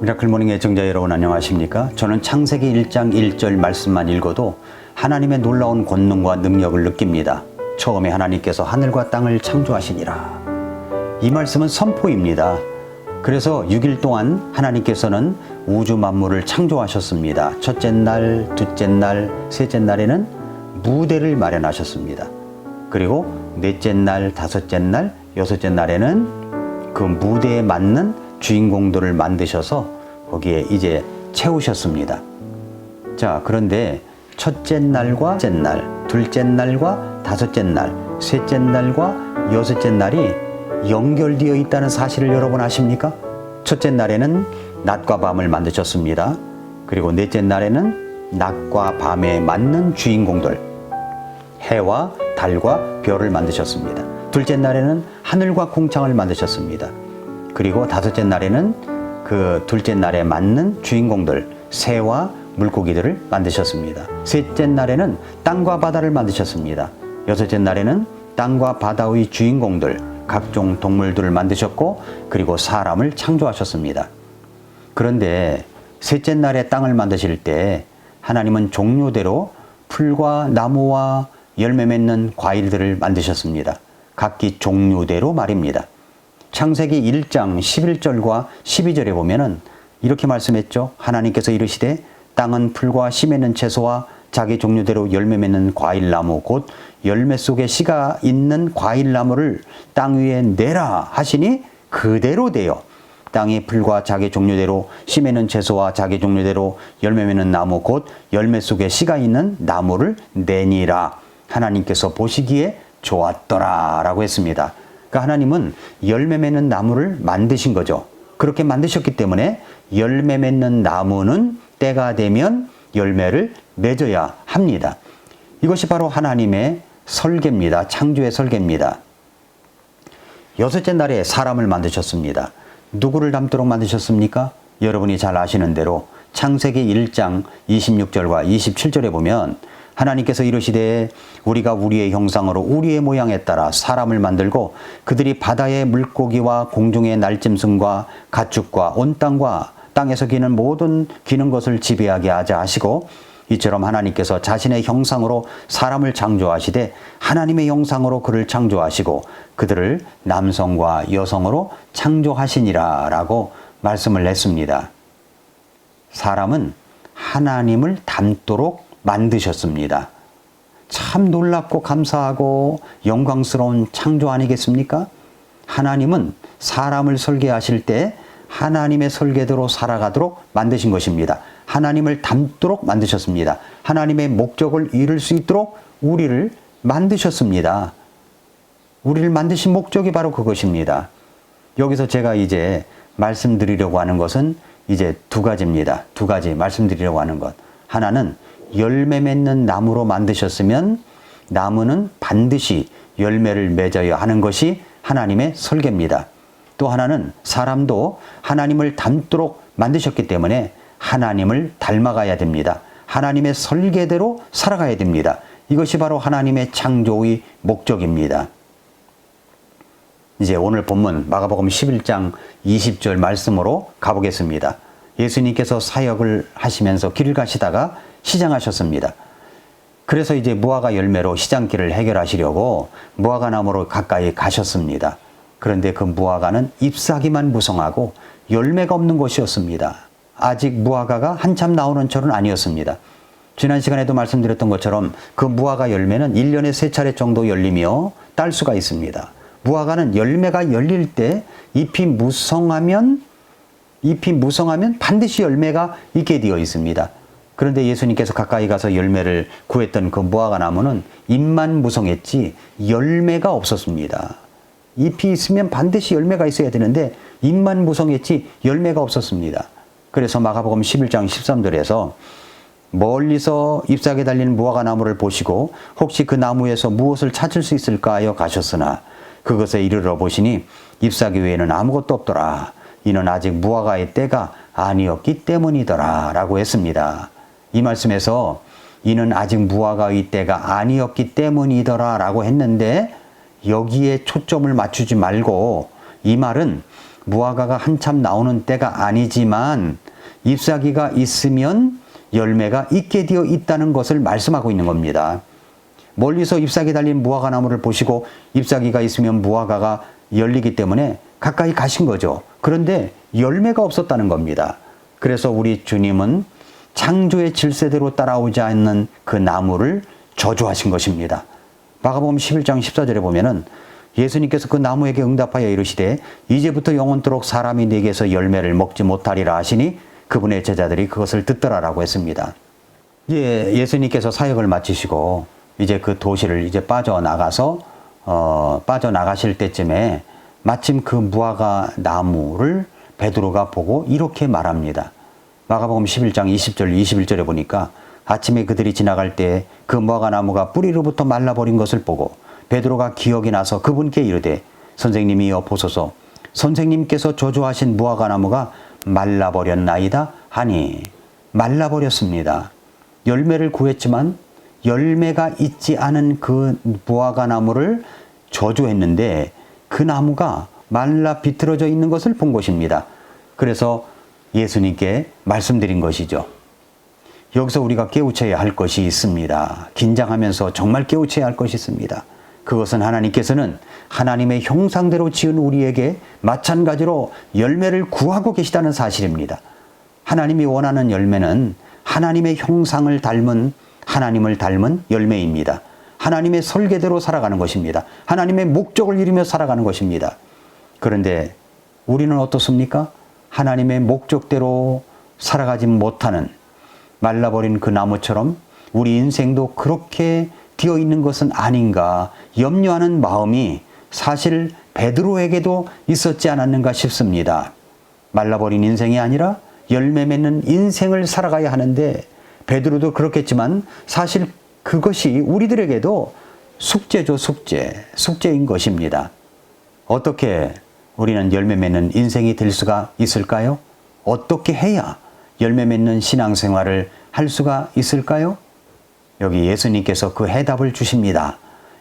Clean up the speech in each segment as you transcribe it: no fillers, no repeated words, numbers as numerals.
미라클 모닝 애청자 여러분 안녕하십니까? 저는 창세기 1장 1절 말씀만 읽어도 하나님의 놀라운 권능과 능력을 느낍니다. 처음에 하나님께서 하늘과 땅을 창조하시니라. 이 말씀은 선포입니다. 그래서 6일 동안 하나님께서는 우주 만물을 창조하셨습니다. 첫째 날, 둘째 날, 셋째 날에는 무대를 마련하셨습니다. 그리고 넷째 날, 다섯째 날, 여섯째 날에는 그 무대에 맞는 주인공들을 만드셔서 거기에 이제 채우셨습니다. 자, 그런데 첫째 날과 셋째 날, 둘째 날과 다섯째 날, 셋째 날과 여섯째 날이 연결되어 있다는 사실을 여러분 아십니까? 첫째 날에는 낮과 밤을 만드셨습니다. 그리고 넷째 날에는 낮과 밤에 맞는 주인공들, 해와 달과 별을 만드셨습니다. 둘째 날에는 하늘과 궁창을 만드셨습니다. 그리고 다섯째 날에는 그 둘째 날에 맞는 주인공들, 새와 물고기들을 만드셨습니다. 셋째 날에는 땅과 바다를 만드셨습니다. 여섯째 날에는 땅과 바다의 주인공들, 각종 동물들을 만드셨고, 그리고 사람을 창조하셨습니다. 그런데 셋째 날에 땅을 만드실 때 하나님은 종류대로 풀과 나무와 열매 맺는 과일들을 만드셨습니다. 각기 종류대로 말입니다. 창세기 1장 11절과 12절에 보면은 이렇게 말씀했죠. 하나님께서 이르시되 땅은 풀과 씨 맺는 채소와 자기 종류대로 열매 맺는 과일나무 곧 열매 속에 씨가 있는 과일나무를 땅 위에 내라 하시니 그대로 되어 땅이 풀과 자기 종류대로 씨 맺는 채소와 자기 종류대로 열매 맺는 나무 곧 열매 속에 씨가 있는 나무를 내니라. 하나님께서 보시기에 좋았더라 라고 했습니다. 그러니까 하나님은 열매 맺는 나무를 만드신 거죠. 그렇게 만드셨기 때문에 열매 맺는 나무는 때가 되면 열매를 맺어야 합니다. 이것이 바로 하나님의 설계입니다. 창조의 설계입니다. 여섯째 날에 사람을 만드셨습니다. 누구를 닮도록 만드셨습니까? 여러분이 잘 아시는 대로 창세기 1장 26절과 27절에 보면 하나님께서 이르시되 우리가 우리의 형상으로 우리의 모양에 따라 사람을 만들고 그들이 바다의 물고기와 공중의 날짐승과 가축과 온 땅과 땅에서 기는 모든 기는 것을 지배하게 하자 하시고 이처럼 하나님께서 자신의 형상으로 사람을 창조하시되 하나님의 형상으로 그를 창조하시고 그들을 남성과 여성으로 창조하시니라 라고 말씀을 했습니다. 사람은 하나님을 닮도록 만드셨습니다. 참 놀랍고 감사하고 영광스러운 창조 아니겠습니까? 하나님은 사람을 설계하실 때 하나님의 설계대로 살아가도록 만드신 것입니다. 하나님을 닮도록 만드셨습니다. 하나님의 목적을 이룰 수 있도록 우리를 만드셨습니다. 우리를 만드신 목적이 바로 그것입니다. 여기서 제가 이제 말씀드리려고 하는 것은 이제 두 가지입니다. 두 가지 말씀드리려고 하는 것. 하나는 열매 맺는 나무로 만드셨으면 나무는 반드시 열매를 맺어야 하는 것이 하나님의 설계입니다. 또 하나는 사람도 하나님을 닮도록 만드셨기 때문에 하나님을 닮아가야 됩니다. 하나님의 설계대로 살아가야 됩니다. 이것이 바로 하나님의 창조의 목적입니다. 이제 오늘 본문 마가복음 11장 20절 말씀으로 가보겠습니다. 예수님께서 사역을 하시면서 길을 가시다가 시장하셨습니다. 그래서 이제 무화과 열매로 시장길을 해결하시려고 무화과 나무로 가까이 가셨습니다. 그런데 그 무화과는 잎사귀만 무성하고 열매가 없는 것이었습니다. 아직 무화과가 한참 나오는 철은 아니었습니다. 지난 시간에도 말씀드렸던 것처럼 그 무화과 열매는 1년에 3차례 정도 열리며 딸 수가 있습니다. 무화과는 열매가 열릴 때 잎이 무성하면 반드시 열매가 있게 되어 있습니다. 그런데 예수님께서 가까이 가서 열매를 구했던 그 무화과 나무는 잎만 무성했지 열매가 없었습니다. 잎이 있으면 반드시 열매가 있어야 되는데 잎만 무성했지 열매가 없었습니다. 그래서 마가복음 11장 13절에서 멀리서 잎사귀에 달린 무화과 나무를 보시고 혹시 그 나무에서 무엇을 찾을 수 있을까 하여 가셨으나 그것에 이르러 보시니 잎사귀 외에는 아무것도 없더라. 이는 아직 무화과의 때가 아니었기 때문이더라 라고 했습니다. 이 말씀에서 이는 아직 무화과의 때가 아니었기 때문이더라 라고 했는데 여기에 초점을 맞추지 말고 이 말은 무화과가 한참 나오는 때가 아니지만 잎사귀가 있으면 열매가 있게 되어 있다는 것을 말씀하고 있는 겁니다. 멀리서 잎사귀 달린 무화과 나무를 보시고 잎사귀가 있으면 무화과가 열리기 때문에 가까이 가신 거죠. 그런데 열매가 없었다는 겁니다. 그래서 우리 주님은 창조의 질서대로 따라오지 않는 그 나무를 저주하신 것입니다. 마가복음 11장 14절에 보면은 예수님께서 그 나무에게 응답하여 이르시되 이제부터 영원토록 사람이 네게서 열매를 먹지 못하리라 하시니 그분의 제자들이 그것을 듣더라라고 했습니다. 이제 예수님께서 사역을 마치시고 이제 그 도시를 이제 빠져나가실 때쯤에 마침 그 무화과 나무를 베드로가 보고 이렇게 말합니다. 마가복음 11장 20절 21절에 보니까 아침에 그들이 지나갈 때 그 무화과 나무가 뿌리로부터 말라버린 것을 보고 베드로가 기억이 나서 그분께 이르되 선생님이여 보소서 선생님께서 저주하신 무화과 나무가 말라버렸나이다 하니 말라버렸습니다. 열매를 구했지만 열매가 있지 않은 그 무화과 나무를 저주했는데 그 나무가 말라 비틀어져 있는 것을 본 것입니다. 그래서 예수님께 말씀드린 것이죠. 여기서 우리가 깨우쳐야 할 것이 있습니다. 긴장하면서 정말 깨우쳐야 할 것이 있습니다. 그것은 하나님께서는 하나님의 형상대로 지은 우리에게 마찬가지로 열매를 구하고 계시다는 사실입니다. 하나님이 원하는 열매는 하나님의 형상을 닮은 하나님을 닮은 열매입니다. 하나님의 설계대로 살아가는 것입니다. 하나님의 목적을 이루며 살아가는 것입니다. 그런데 우리는 어떻습니까? 하나님의 목적대로 살아가지 못하는 말라버린 그 나무처럼 우리 인생도 그렇게 되어 있는 것은 아닌가 염려하는 마음이 사실 베드로에게도 있었지 않았는가 싶습니다. 말라버린 인생이 아니라 열매 맺는 인생을 살아가야 하는데 베드로도 그렇겠지만 사실 그것이 우리들에게도 숙제죠. 숙제인 것입니다. 어떻게 우리는 열매 맺는 인생이 될 수가 있을까요? 어떻게 해야 열매 맺는 신앙생활을 할 수가 있을까요? 여기 예수님께서 그 해답을 주십니다.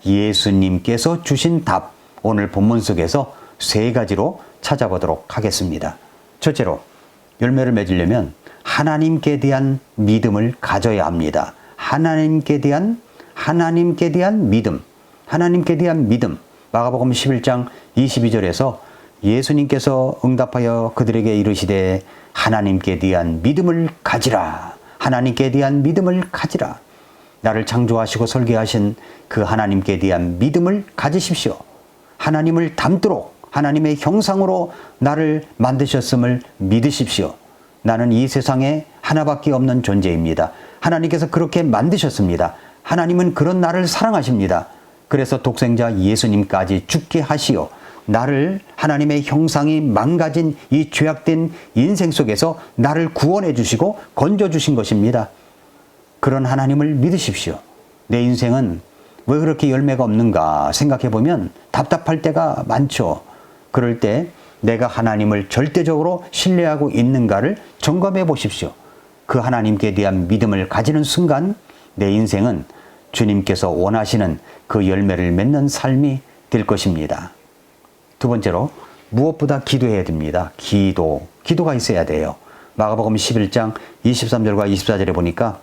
예수님께서 주신 답, 오늘 본문 속에서 3가지로 찾아보도록 하겠습니다. 첫째로, 열매를 맺으려면 하나님께 대한 믿음을 가져야 합니다. 하나님께 대한 믿음. 마가복음 11장 22절에서 예수님께서 응답하여 그들에게 이르시되 하나님께 대한 믿음을 가지라. 하나님께 대한 믿음을 가지라. 나를 창조하시고 설계하신 그 하나님께 대한 믿음을 가지십시오. 하나님을 닮도록 하나님의 형상으로 나를 만드셨음을 믿으십시오. 나는 이 세상에 하나밖에 없는 존재입니다. 하나님께서 그렇게 만드셨습니다. 하나님은 그런 나를 사랑하십니다. 그래서 독생자 예수님까지 죽게 하시어 나를 하나님의 형상이 망가진 이 죄악된 인생 속에서 나를 구원해 주시고 건져 주신 것입니다. 그런 하나님을 믿으십시오. 내 인생은 왜 그렇게 열매가 없는가 생각해 보면 답답할 때가 많죠. 그럴 때 내가 하나님을 절대적으로 신뢰하고 있는가를 점검해 보십시오. 그 하나님께 대한 믿음을 가지는 순간 내 인생은 주님께서 원하시는 그 열매를 맺는 삶이 될 것입니다. 두 번째로, 무엇보다 기도해야 됩니다. 기도가 있어야 돼요. 마가복음 11장 23절과 24절에 보니까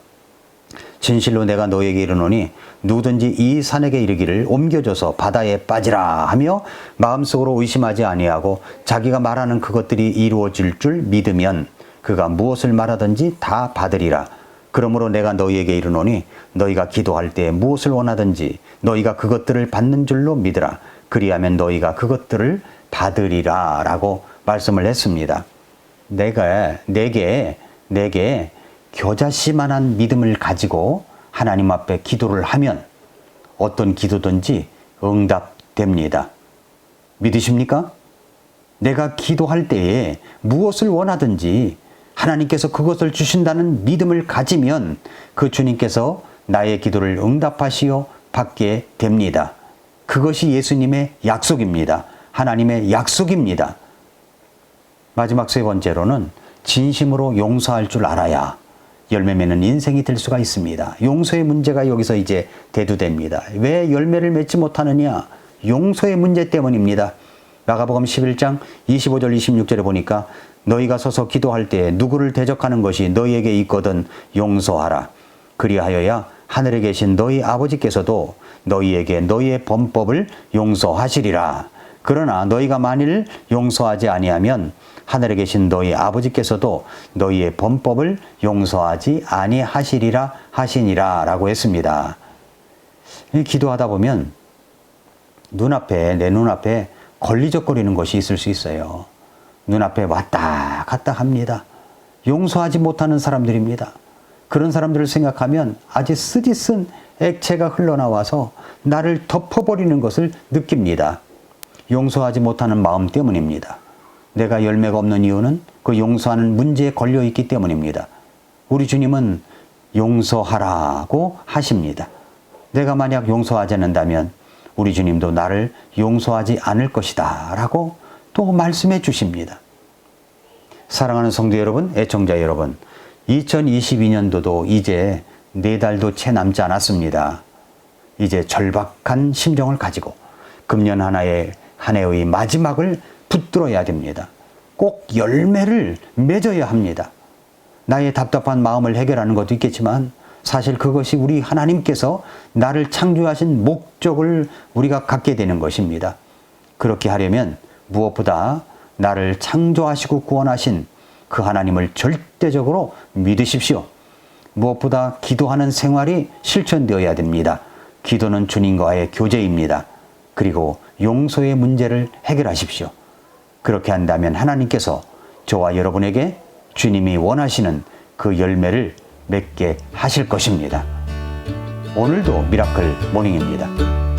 진실로 내가 너에게 이르노니 누구든지 이 산에게 이르기를 옮겨져서 바다에 빠지라 하며 마음속으로 의심하지 아니하고 자기가 말하는 그것들이 이루어질 줄 믿으면 그가 무엇을 말하든지 다 받으리라. 그러므로 내가 너희에게 이르노니 너희가 기도할 때 무엇을 원하든지 너희가 그것들을 받는 줄로 믿으라. 그리하면 너희가 그것들을 받으리라 라고 말씀을 했습니다. 내게 겨자씨만한 믿음을 가지고 하나님 앞에 기도를 하면 어떤 기도든지 응답됩니다. 믿으십니까? 내가 기도할 때에 무엇을 원하든지 하나님께서 그것을 주신다는 믿음을 가지면 그 주님께서 나의 기도를 응답하시어 받게 됩니다. 그것이 예수님의 약속입니다. 하나님의 약속입니다. 마지막 3번째로는 진심으로 용서할 줄 알아야 열매 맺는 인생이 될 수가 있습니다. 용서의 문제가 여기서 이제 대두됩니다. 왜 열매를 맺지 못하느냐? 용서의 문제 때문입니다. 마가복음 11장 25절 26절에 보니까 너희가 서서 기도할 때 누구를 대적하는 것이 너희에게 있거든 용서하라. 그리하여야 하늘에 계신 너희 아버지께서도 너희에게 너희의 범법을 용서하시리라. 그러나 너희가 만일 용서하지 아니하면 하늘에 계신 너희 아버지께서도 너희의 범법을 용서하지 아니하시리라 하시니라 라고 했습니다. 기도하다 보면 내 눈앞에 걸리적거리는 것이 있을 수 있어요. 눈앞에 왔다 갔다 합니다. 용서하지 못하는 사람들입니다. 그런 사람들을 생각하면 아주 쓰디쓴 액체가 흘러나와서 나를 덮어버리는 것을 느낍니다. 용서하지 못하는 마음 때문입니다. 내가 열매가 없는 이유는 그 용서하는 문제에 걸려있기 때문입니다. 우리 주님은 용서하라고 하십니다. 내가 만약 용서하지 않는다면 우리 주님도 나를 용서하지 않을 것이다 라고 또 말씀해 주십니다. 사랑하는 성도 여러분, 애청자 여러분, 2022년도도 이제 4달도 채 남지 않았습니다. 이제 절박한 심정을 가지고 금년 한 해의 마지막을 붙들어야 됩니다. 꼭 열매를 맺어야 합니다. 나의 답답한 마음을 해결하는 것도 있겠지만 사실 그것이 우리 하나님께서 나를 창조하신 목적을 우리가 갖게 되는 것입니다. 그렇게 하려면 무엇보다 나를 창조하시고 구원하신 그 하나님을 절대적으로 믿으십시오. 무엇보다 기도하는 생활이 실천되어야 됩니다. 기도는 주님과의 교제입니다. 그리고 용서의 문제를 해결하십시오. 그렇게 한다면 하나님께서 저와 여러분에게 주님이 원하시는 그 열매를 맺게 하실 것입니다. 오늘도 미라클 모닝입니다.